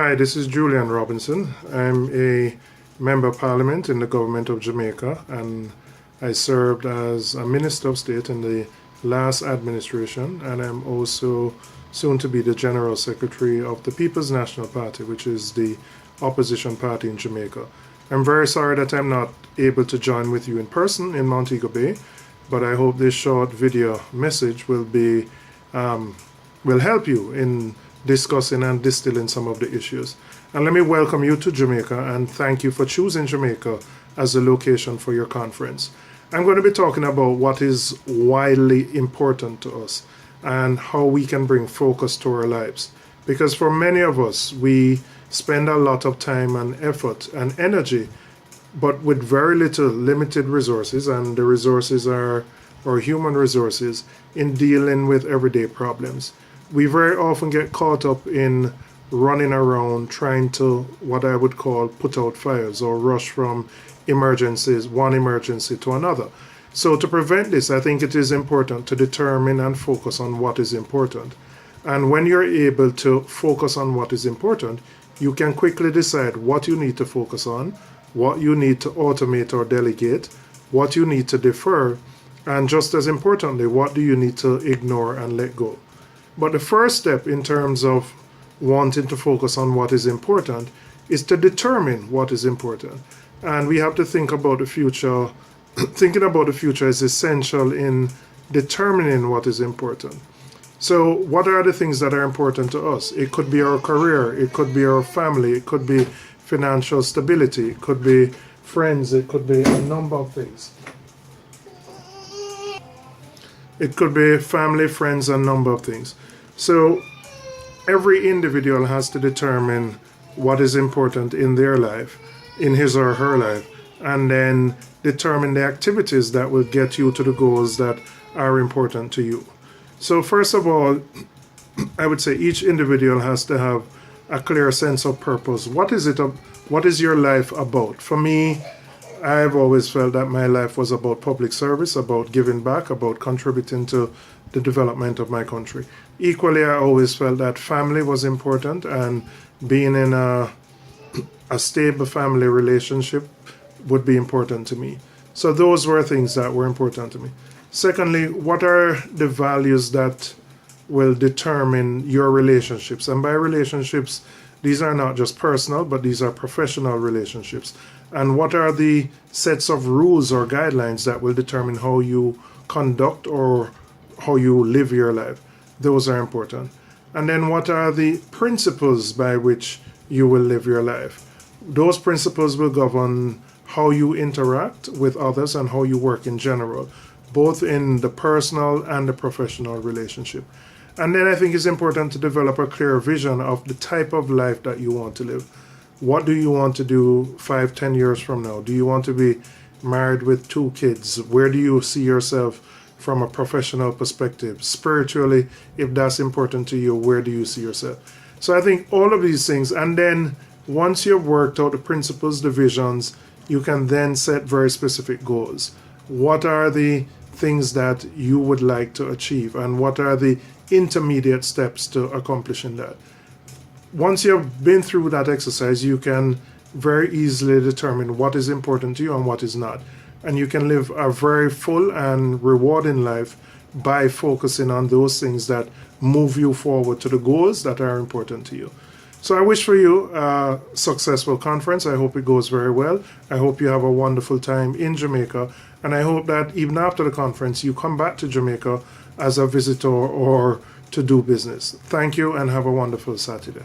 Hi, this is Julian Robinson. I'm a Member of Parliament in the Government of Jamaica, and I served as a Minister of State in the last administration, and I'm also soon to be the General Secretary of the People's National Party, which is the opposition party in Jamaica. I'm very sorry that I'm not able to join with you in person in Montego Bay, but I hope this short video message will help you in discussing and distilling some of the issues. And let me welcome you to Jamaica and thank you for choosing Jamaica as the location for your conference. I'm going to be talking about what is widely important to us and how we can bring focus to our lives. Because for many of us, we spend a lot of time and effort and energy, but with very little limited resources, and the resources are our human resources in dealing with everyday problems. We very often get caught up in running around trying to, what I would call, put out fires or rush from one emergency to another. So to prevent this, I think it is important to determine and focus on what is important. And when you're able to focus on what is important, you can quickly decide what you need to focus on, what you need to automate or delegate, what you need to defer, and just as importantly, what do you need to ignore and let go. But the first step in terms of wanting to focus on what is important is to determine what is important. And we have to think about the future. Thinking about the future is essential in determining what is important. So what are the things that are important to us? It could be our career, it could be our family, it could be financial stability, it could be friends, it could be a number of things. It could be family, friends, a number of things. So every individual has to determine what is important in their life, in his or her life, and then determine the activities that will get you to the goals that are important to you. So first of all, I would say each individual has to have a clear sense of purpose. What is your life about? For me, I've always felt that my life was about public service, about giving back, about contributing to the development of my country. Equally, I always felt that family was important, and being in a stable family relationship would be important to me. So those were things that were important to me. Secondly, what are the values that will determine your relationships? And by relationships, these are not just personal, but these are professional relationships. And what are the sets of rules or guidelines that will determine how you conduct or how you live your life? Those are important. And then what are the principles by which you will live your life? Those principles will govern how you interact with others and how you work in general, both in the personal and the professional relationship. And then I think it's important to develop a clear vision of the type of life that you want to live. What do you want to do 5-10 years from now? Do you want to be married with 2 kids? Where do you see yourself from a professional perspective? Spiritually, if that's important to you, where do you see yourself? So I think all of these things, and then once you've worked out the principles, the visions, you can then set very specific goals. What are the things that you would like to achieve, and what are the intermediate steps to accomplishing that? Once you've been through that exercise, you can very easily determine what is important to you and what is not. And you can live a very full and rewarding life by focusing on those things that move you forward to the goals that are important to you. So I wish for you a successful conference. I hope it goes very well. I hope you have a wonderful time in Jamaica. And I hope that even after the conference, you come back to Jamaica as a visitor or to do business. Thank you and have a wonderful Saturday.